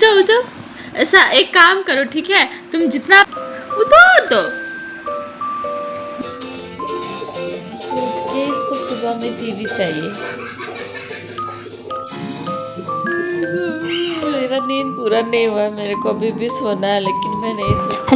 जाओ जाओ। ऐसा एक काम करो ठीक है, तुम जितना उतार दो। इसको सुबह में टीवी चाहिए। मेरा नींद पूरा नहीं हुआ, मेरे को अभी भी सोना है, लेकिन मैं नहीं सो सकती।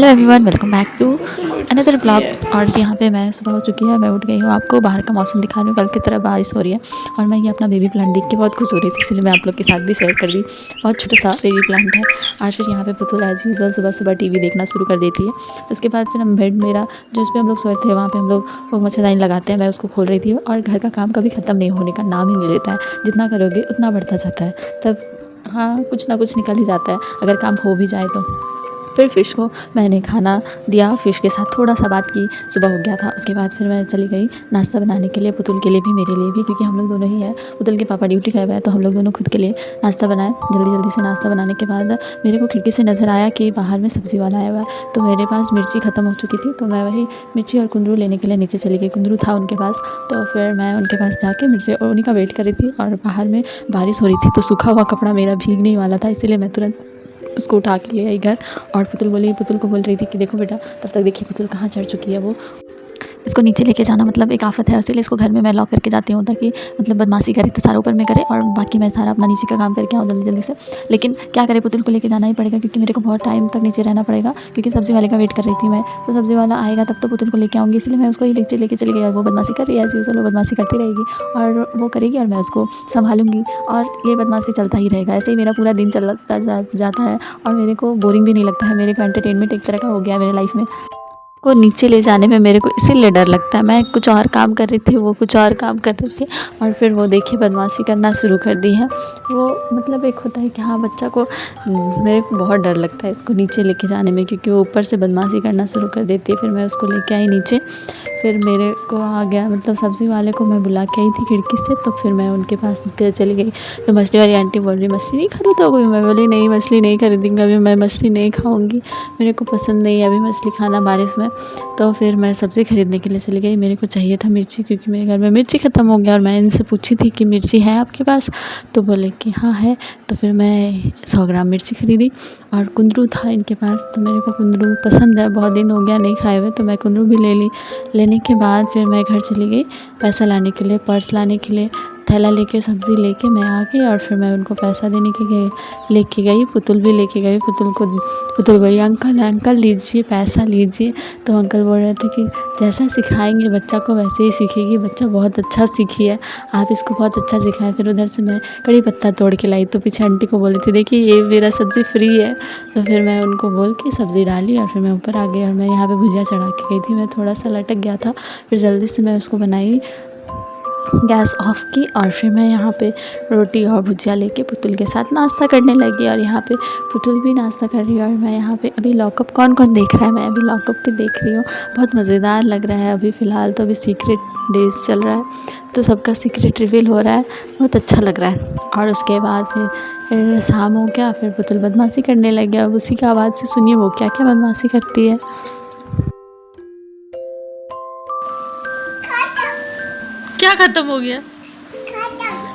क्या खत्म हो गया?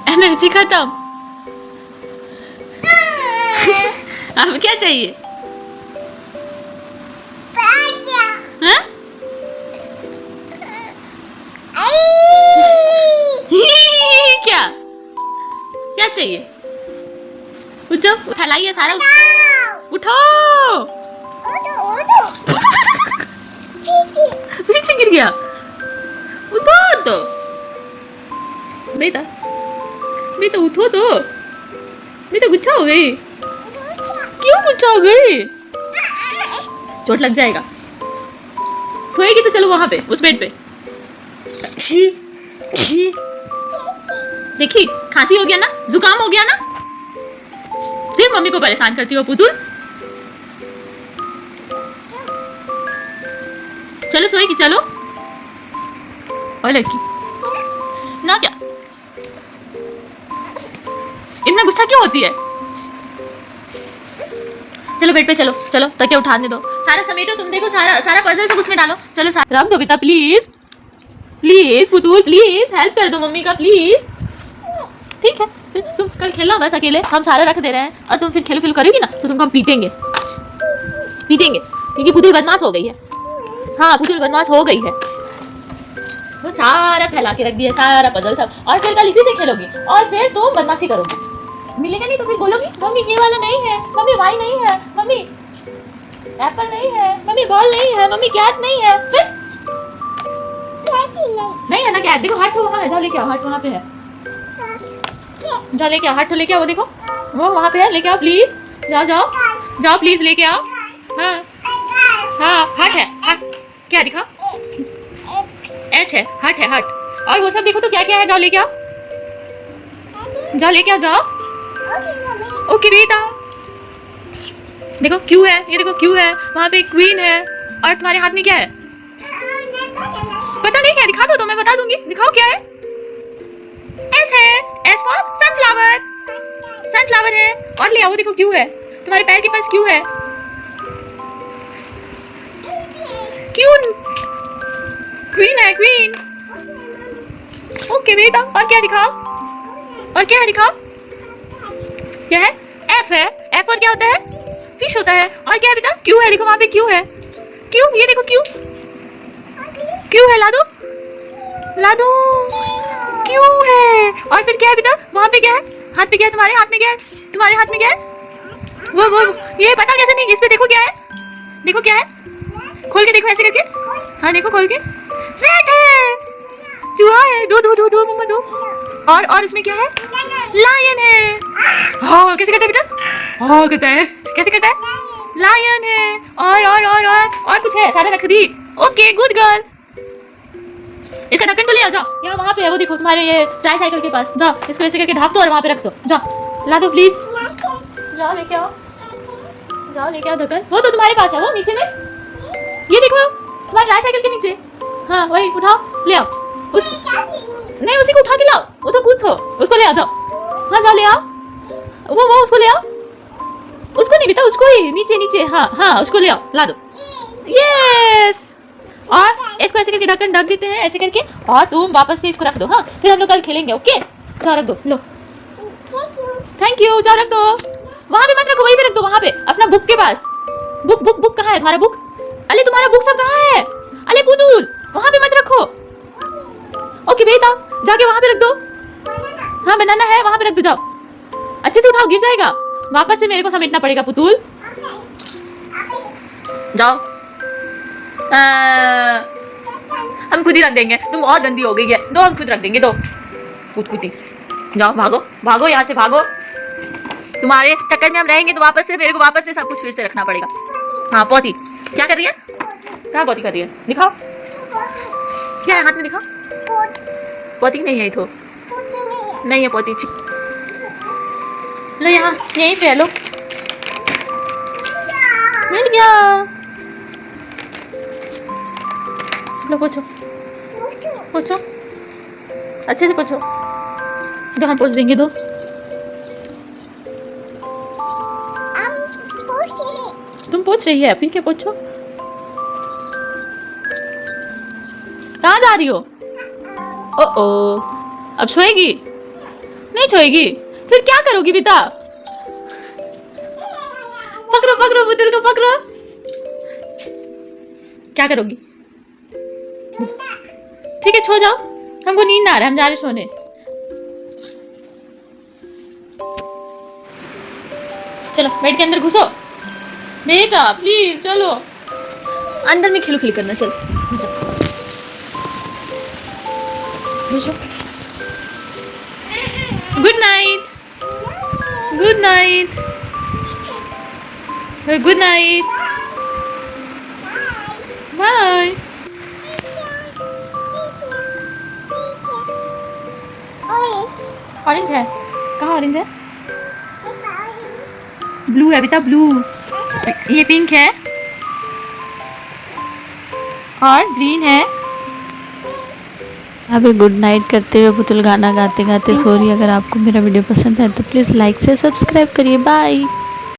एनर्जी खत्म। अब क्या चाहिए? हाँ? क्या क्या चाहिए? उठो, उठाइए सारा, उठो। पीछे गिर गया। उठो तो बेटा, बेटा उठो तो। बेटा गुच्छा हो गई। क्यों गुच्छा हो गई? चोट लग जाएगा। सोएगी तो चलो वहां पे, उस बेड पे। छी छी। देखी, खांसी हो गया ना, जुकाम हो गया ना, सिर्फ मम्मी को परेशान करती हो पुतुल। चलो सोएगी, चलो। और लड़की ना, क्या इतना गुस्सा क्यों होती है? चलो बेड पे, चलो चलो, तकिया उठाने दो, सारा समेटो। तुम देखो सारा पजल सब उसमें डालो। चलो रख दो बेटा, please please Putul, please help कर दो मम्मी का, प्लीज। ठीक है, फिर तुम कल खेलना बस अकेले, हम सारे रख दे रहे हैं और तुम फिर खेलो खेलो करोगी ना तो तुमको हम पीटेंगे क्योंकि पुतुल बदमाश हो गई है। हाँ, पुतुल बदमाश हो गई है। वो सारा फैला के रख दिया, सारा पजल सब, और फिर कल इसी से खेलोगी और फिर तुम बदमाशी करोगी। मिलेगा नहीं तो फिर बोलोगी मम्मी ये वाला नहीं है, मम्मी वाई नहीं है, मम्मी एप्पल नहीं है, मम्मी बॉल नहीं है, मम्मी कैट नहीं है। फिर नहीं है ना कैट, देखो हाथ तो वहाँ है, जाओ लेके आओ, हाथ वहाँ पे है, जाओ लेके आओ, हाथ तो लेके आओ, वो देखो वो वहाँ पे है, लेके आओ प्लीज, जाओ जाओ जाओ प्लीज लेके आओ। हाँ हाँ, हाथ है, हाथ क्या दिखा, एच है, हार्ट है, हार्ट। और वो सब देखो तो क्या क्या है, जाओ लेके आओ, जाओ लेके आओ, जाओ। ओके बेटा, देखो क्यू है, ये देखो क्यू है, वहाँ पे क्वीन है, और तुम्हारे हाथ में क्या है पता नहीं क्या, दिखा दो तो मैं बता दूंगी, दिखाओ क्या है। एस है, एस फॉर सनफ्लावर, सनफ्लावर है। और ले आओ, वो देखो क्यू है, तुम्हारे पैर के पास क्यू है, क्यू, क्वीन है, क्वीन। ओके बेटा, और क्या दिखाओ, और क्या है दिखाओ, क्या है, एफ है, एफ और क्या होता है, फिश होता है। और क्या है बेटा, क्यू है, देखो वहाँ पे क्यू है, क्यू, ये देखो क्यू, क्यू है, ला दो क्यू है। और फिर क्या है बेटा, वहाँ पे क्या है, हाथ पे क्या है, तुम्हारे हाथ में क्या है, तुम्हारे हाथ में क्या है, वो ये पता कैसे नहीं, इस पे देखो क्या है, देखो क्या है, खोल के देखो ऐसे करके, हाँ देखो खोल के, रेड है, चूहा है, दो मम्मा दो। और उसमें क्या है, लायन है। हाँ कैसे करता है बेटा, हाँ करता है, कैसे करता है, लायन है। और कुछ है, सारे रख दी। ओके गुड गर्ल, इसका ढक्कन को ले आओ, जाओ, यहाँ वहाँ पे है, वो देखो तुम्हारे ये ट्राईसाइकिल के पास, जाओ इसको ऐसे करके ढाप दो और वहाँ पे रख दो, जाओ ला दो प्लीज, जाओ लेके आओ, जाओ लेके आओ ढक्कन, वो तो तुम्हारे पास है, वो नीचे में, ये देखो तुम्हारे ट्राईसाइकिल के नीचे, हाँ वही उठाओ ले आओ, उस नहीं उसी को उठा के लाओ, वो तो कूद हो, उसको ले आओ, जाओ, हाँ जाओ ले आओ, वो उसको ले आओ, उसको नहीं बेटा, उसको ही नीचे, हाँ उसको ले आओ, ला दो, यस। और इसको ऐसे करके ढक्कन ढक देते हैं ऐसे करके, और तुम वापस से इसको रख दो, हाँ फिर हम लोग कल खेलेंगे। ओके जाओ रख दो, लो थैंक यू, जाओ रख दो, वहाँ पे मत रखो, वहीं पे रख दो, वहाँ पे अपना बुक के पास, बुक कहाँ है तुम्हारा बुक, अरे तुम्हारा बुक सब कहाँ है, अरे पुतुल वहाँ पे मत रखो। ओके बेटा जाके वहाँ पे रख दो, हाँ बनाना है, वहाँ पे रख दो, जाओ अच्छे से उठाओ, गिर जाएगा, वापस से मेरे को समेटना पड़ेगा पुतुल, जाओ हम खुद ही रख देंगे, तुम बहुत गंदी हो गई है, दो हम खुद रख देंगे, दो कूद जाओ, भागो यहाँ से, भागो, तुम्हारे चक्कर में हम रहेंगे तो वापस से मेरे को वापस से सब कुछ फिर से रखना पड़ेगा। हाँ पौती क्या कर रही है, क्या पौती कर रही है, दिखाओ क्या है हाथ में, दिखाओ, पौती नहीं है, तो नहीं है पौती, लो यहाँ यहीं पे है, लो मिल गया, लो पोछो अच्छे से पोछो, दो हम पोछ देंगे, दो तुम पोछ रही है, फिर क्या पोछो, कहाँ जा रही हो, ओ अब सोएगी, नहीं सोएगी, फिर क्या करोगी बेटा, पकड़ो पुतुल को पकड़ो, क्या करोगी, ठीक है सो जाओ, हमको नींद ना आ रहा है, हम जा रहे सोने, चलो बेड के अंदर घुसो बेटा प्लीज, चलो अंदर में खिलो करना, चलो घुसो, good night, good night, good night, bye. Orange है, कहाँ ऑरेंज है, ब्लू है बेटा, ब्लू, ये पिंक है और ग्रीन है। अभी गुड नाइट करते हुए पुतुल गाना गाते गाते सो रही है। अगर आपको मेरा वीडियो पसंद है तो प्लीज़ लाइक से सब्सक्राइब करिए। बाय।